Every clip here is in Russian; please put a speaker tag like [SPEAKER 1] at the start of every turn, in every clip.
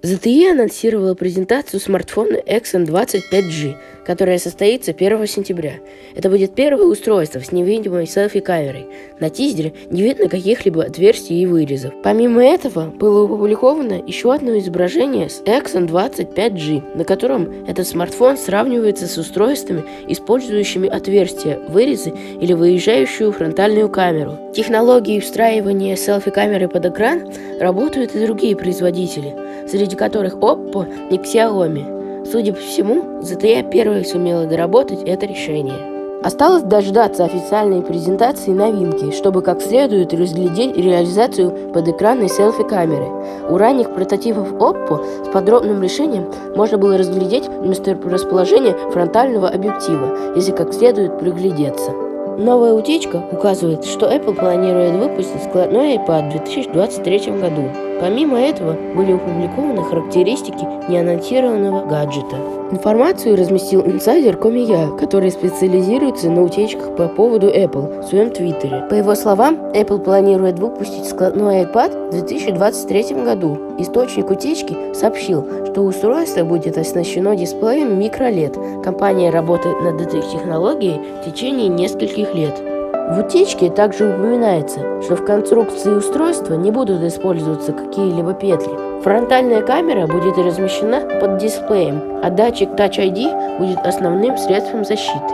[SPEAKER 1] ZTE анонсировала презентацию смартфона Exynos 25G, которая состоится 1 сентября. Это будет первое устройство с невидимой селфи-камерой. На тизере не видно каких-либо отверстий и вырезов. Помимо этого, было опубликовано еще одно изображение с Exynos 25G, на котором этот смартфон сравнивается с устройствами, использующими отверстия, вырезы или выезжающую фронтальную камеру. Технологии встраивания селфи-камеры под экран работают и другие производители, среди которых Oppo и Xiaomi. Судя по всему, ZTE первой сумела доработать это решение. Осталось дождаться официальной презентации новинки, чтобы как следует разглядеть реализацию подэкранной селфи-камеры. У ранних прототипов Oppo с подробным решением можно было разглядеть месторасположение фронтального объектива, если как следует приглядеться. Новая утечка указывает, что Apple планирует выпустить складной iPad в 2023 году. Помимо этого, были опубликованы характеристики неанонсированного гаджета. Информацию разместил инсайдер Комия, который специализируется на утечках по поводу Apple в своем твиттере. По его словам, Apple планирует выпустить складной iPad в 2023 году. Источник утечки сообщил, что устройство будет оснащено дисплеем микро-LED. Компания работает над этой технологией в течение нескольких лет. В утечке также упоминается, что в конструкции устройства не будут использоваться какие-либо петли. Фронтальная камера будет размещена под дисплеем, а датчик Touch ID будет основным средством защиты.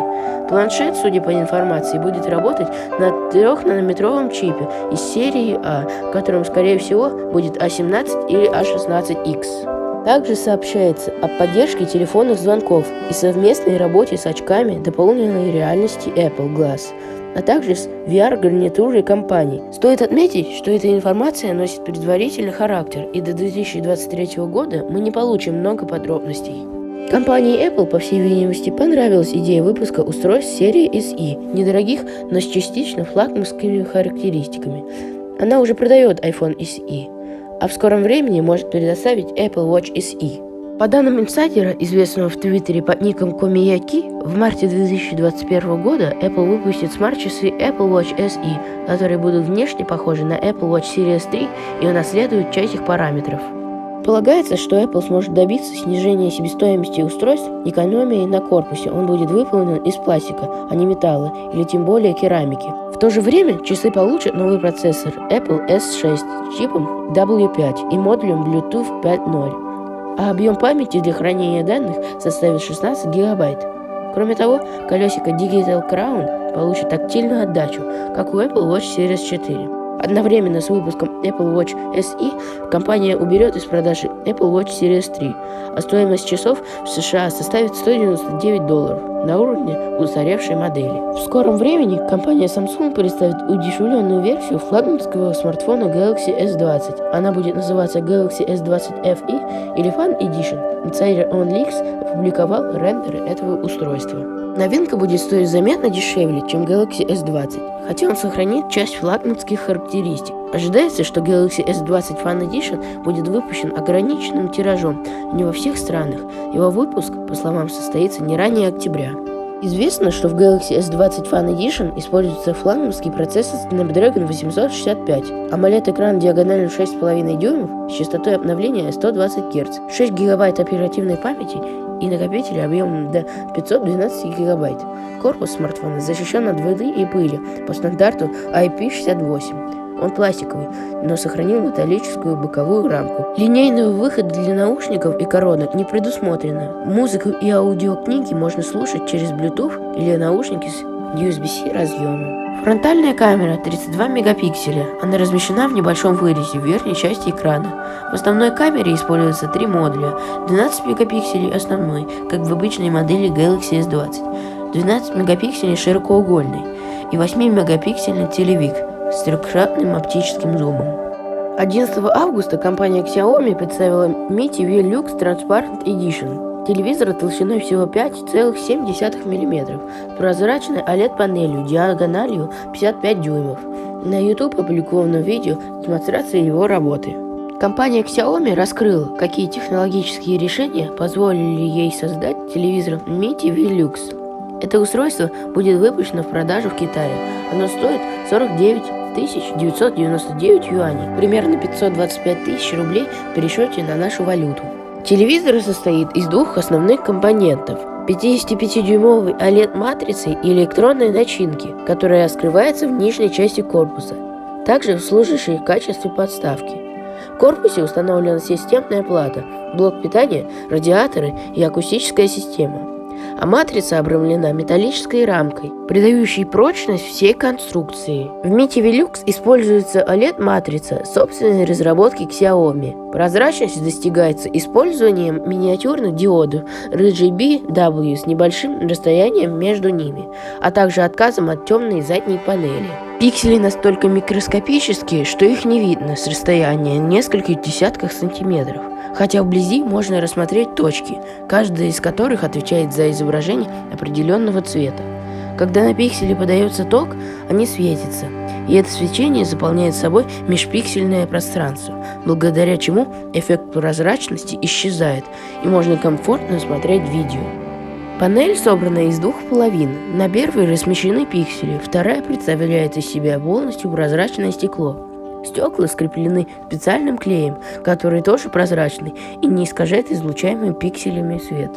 [SPEAKER 1] Планшет, судя по информации, будет работать на 3-нанометровом чипе из серии А, в котором, скорее всего, будет A17 или A16X. Также сообщается о поддержке телефонных звонков и совместной работе с очками дополненной реальности Apple Glass, а также с VR-гарнитурой компании. Стоит отметить, что эта информация носит предварительный характер, и до 2023 года мы не получим много подробностей. Компании Apple, по всей видимости, понравилась идея выпуска устройств серии SE, недорогих, но с частично флагманскими характеристиками. Она уже продает iPhone SE, а в скором времени может предоставить Apple Watch SE. По данным инсайдера, известного в Твиттере под ником Комияки, в марте 2021 года Apple выпустит смарт-часы Apple Watch SE, которые будут внешне похожи на Apple Watch Series 3 и унаследуют часть их параметров. Полагается, что Apple сможет добиться снижения себестоимости устройств экономией на корпусе. Он будет выполнен из пластика, а не металла, или тем более керамики. В то же время часы получат новый процессор Apple S6 с чипом W5 и модулем Bluetooth 5.0. А объем памяти для хранения данных составит 16 гигабайт. Кроме того, колесико Digital Crown получит тактильную отдачу, как у Apple Watch Series 4. Одновременно с выпуском Apple Watch SE компания уберет из продажи Apple Watch Series 3, а стоимость часов в США составит $199 на уровне устаревшей модели. В скором времени компания Samsung представит удешевленную версию флагманского смартфона Galaxy S20. Она будет называться Galaxy S20 FE или Fan Edition. Инсайдер OnLeaks опубликовал рендеры этого устройства. Новинка будет стоить заметно дешевле, чем Galaxy S20, хотя он сохранит часть флагманских характеристик. Ожидается, что Galaxy S20 Fan Edition будет выпущен ограниченным тиражом не во всех странах. Его выпуск, по словам, состоится не ранее октября. Известно, что в Galaxy S20 Fan Edition используется флагманский процессор Snapdragon 865, AMOLED-экран диагональю 6,5 дюймов с частотой обновления 120 Гц, 6 гигабайт оперативной памяти и накопители объемом до 512 гигабайт. Корпус смартфона защищен от воды и пыли по стандарту IP68. Он пластиковый, но сохранил металлическую боковую рамку. Линейного выхода для наушников и коронок не предусмотрено. Музыку и аудиокниги можно слушать через Bluetooth или наушники с USB-C разъемом. Фронтальная камера 32 мегапикселя. Она размещена в небольшом вырезе в верхней части экрана. В основной камере используется 3 модуля. 12 мегапикселей основной, как в обычной модели Galaxy S20. 12 мегапикселей широкоугольный и 8-мегапиксельный телевик с трехкратным оптическим зумом. 11 августа компания Xiaomi представила Mi TV Lux Transparent Edition. Телевизор толщиной всего 5,7 мм с прозрачной OLED-панелью диагональю 55 дюймов. На YouTube опубликовано видео с демонстрацией его работы. Компания Xiaomi раскрыла, какие технологические решения позволили ей создать телевизор Mi TV Lux. Это устройство будет выпущено в продажу в Китае. Оно стоит $49 999 юаней, примерно 525 тысяч рублей в пересчете на нашу валюту. Телевизор состоит из двух основных компонентов: 55-дюймовой OLED-матрицы и электронной начинки, которая скрывается в нижней части корпуса, также служащей в качестве подставки. В корпусе установлена системная плата, блок питания, радиаторы и акустическая система. А матрица обрамлена металлической рамкой, придающей прочность всей конструкции. В Mi TV Lux используется OLED-матрица собственной разработки Xiaomi. Прозрачность достигается использованием миниатюрных диодов RGB-W с небольшим расстоянием между ними, а также отказом от темной задней панели. Пиксели настолько микроскопические, что их не видно с расстояния нескольких десятков сантиметров, хотя вблизи можно рассмотреть точки, каждая из которых отвечает за изображение определенного цвета. Когда на пиксели подается ток, они светятся, и это свечение заполняет собой межпиксельное пространство, благодаря чему эффект прозрачности исчезает, и можно комфортно смотреть видео. Панель собрана из двух половин. На первой размещены пиксели, вторая представляет из себя полностью прозрачное стекло. Стекла скреплены специальным клеем, который тоже прозрачный и не искажает излучаемый пикселями свет.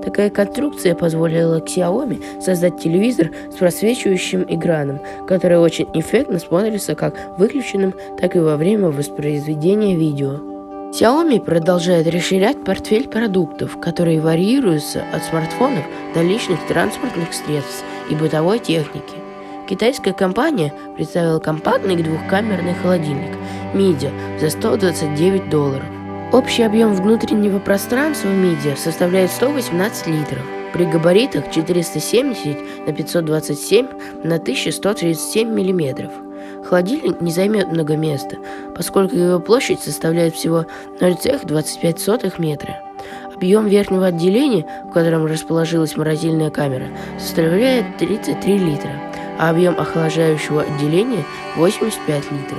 [SPEAKER 1] Такая конструкция позволила Xiaomi создать телевизор с просвечивающим экраном, который очень эффектно смотрится как выключенным, так и во время воспроизведения видео. Xiaomi продолжает расширять портфель продуктов, которые варьируются от смартфонов до личных транспортных средств и бытовой техники. Китайская компания представила компактный двухкамерный холодильник Midea за $129. Общий объем внутреннего пространства Midea составляет 118 литров. При габаритах 470 на 527 на 1137 мм. Холодильник не займет много места, поскольку его площадь составляет всего 0,25 метра. Объем верхнего отделения, в котором расположилась морозильная камера, составляет 33 литра, а объем охлаждающего отделения – 85 литров.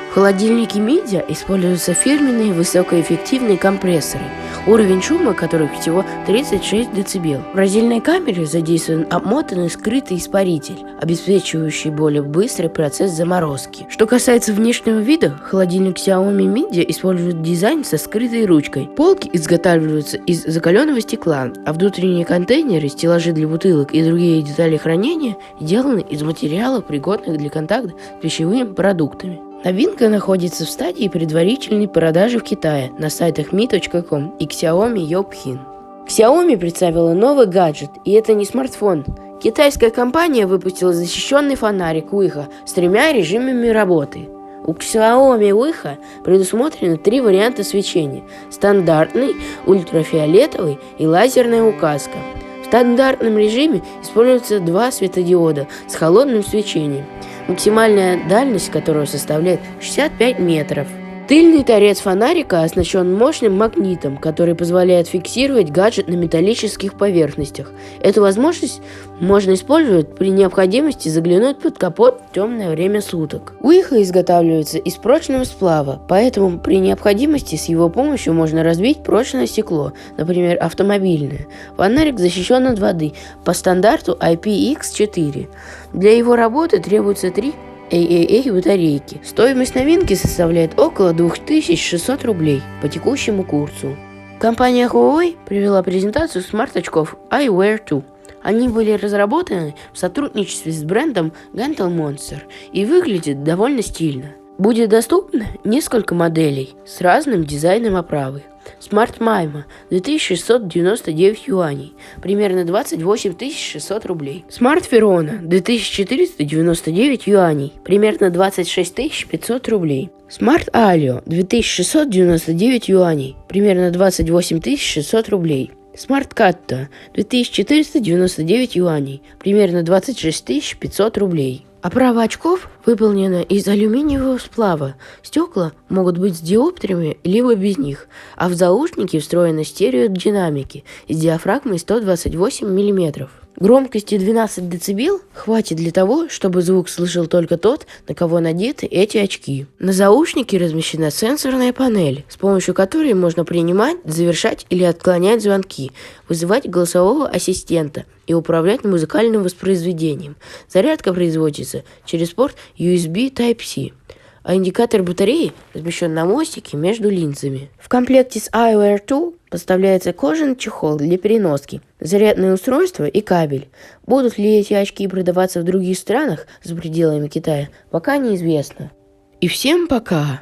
[SPEAKER 1] В холодильнике Midea используются фирменные высокоэффективные компрессоры, уровень шума которых всего 36 дБ. В морозильной камере задействован обмотанный скрытый испаритель, обеспечивающий более быстрый процесс заморозки. Что касается внешнего вида, холодильник Xiaomi Midea использует дизайн со скрытой ручкой. Полки изготавливаются из закаленного стекла, а внутренние контейнеры, стеллажи для бутылок и другие детали хранения сделаны из материалов, пригодных для контакта с пищевыми продуктами. Новинка находится в стадии предварительной продажи в Китае на сайтах mi.com и Xiaomi Youpin. Xiaomi представила новый гаджет, и это не смартфон. Китайская компания выпустила защищенный фонарик Wiha с 3 режимами работы. У Xiaomi Wiha предусмотрены 3 варианта свечения: стандартный, ультрафиолетовый и лазерная указка. В стандартном режиме используются 2 светодиода с холодным свечением, максимальная дальность которого составляет 65 метров. Тыльный торец фонарика оснащен мощным магнитом, который позволяет фиксировать гаджет на металлических поверхностях. Эту возможность можно использовать при необходимости заглянуть под капот в темное время суток. Wiha изготавливается из прочного сплава, поэтому при необходимости с его помощью можно разбить прочное стекло, например, автомобильное. Фонарик защищен от воды по стандарту IPX4. Для его работы требуется 3 AAA батарейки. Стоимость новинки составляет около 2600 рублей по текущему курсу. Компания Huawei провела презентацию смарт-очков iWear 2. Они были разработаны в сотрудничестве с брендом Gentle Monster и выглядят довольно стильно. Будет доступно несколько моделей с разным дизайном оправы. Smart Mimo 2699 юаней, примерно 28 600 рублей. Smart Verona 2499 юаней, примерно 26 500 рублей. Smart Alio 2699 юаней, примерно 28 600 рублей. Smart Kato 2499 юаней, примерно 26 500 рублей. Оправа очков выполнена из алюминиевого сплава. Стекла могут быть с диоптриями, либо без них, а в заушнике встроены стереодинамики с диафрагмой 128 мм. Громкости 12 дБ хватит для того, чтобы звук слышал только тот, на кого надеты эти очки. На заушнике размещена сенсорная панель, с помощью которой можно принимать, завершать или отклонять звонки, вызывать голосового ассистента и управлять музыкальным воспроизведением. Зарядка производится через порт USB Type-C. А индикатор батареи размещен на мостике между линзами. В комплекте с iWear 2 поставляется кожаный чехол для переноски, зарядное устройство и кабель. Будут ли эти очки продаваться в других странах за пределами Китая, пока неизвестно. И всем пока!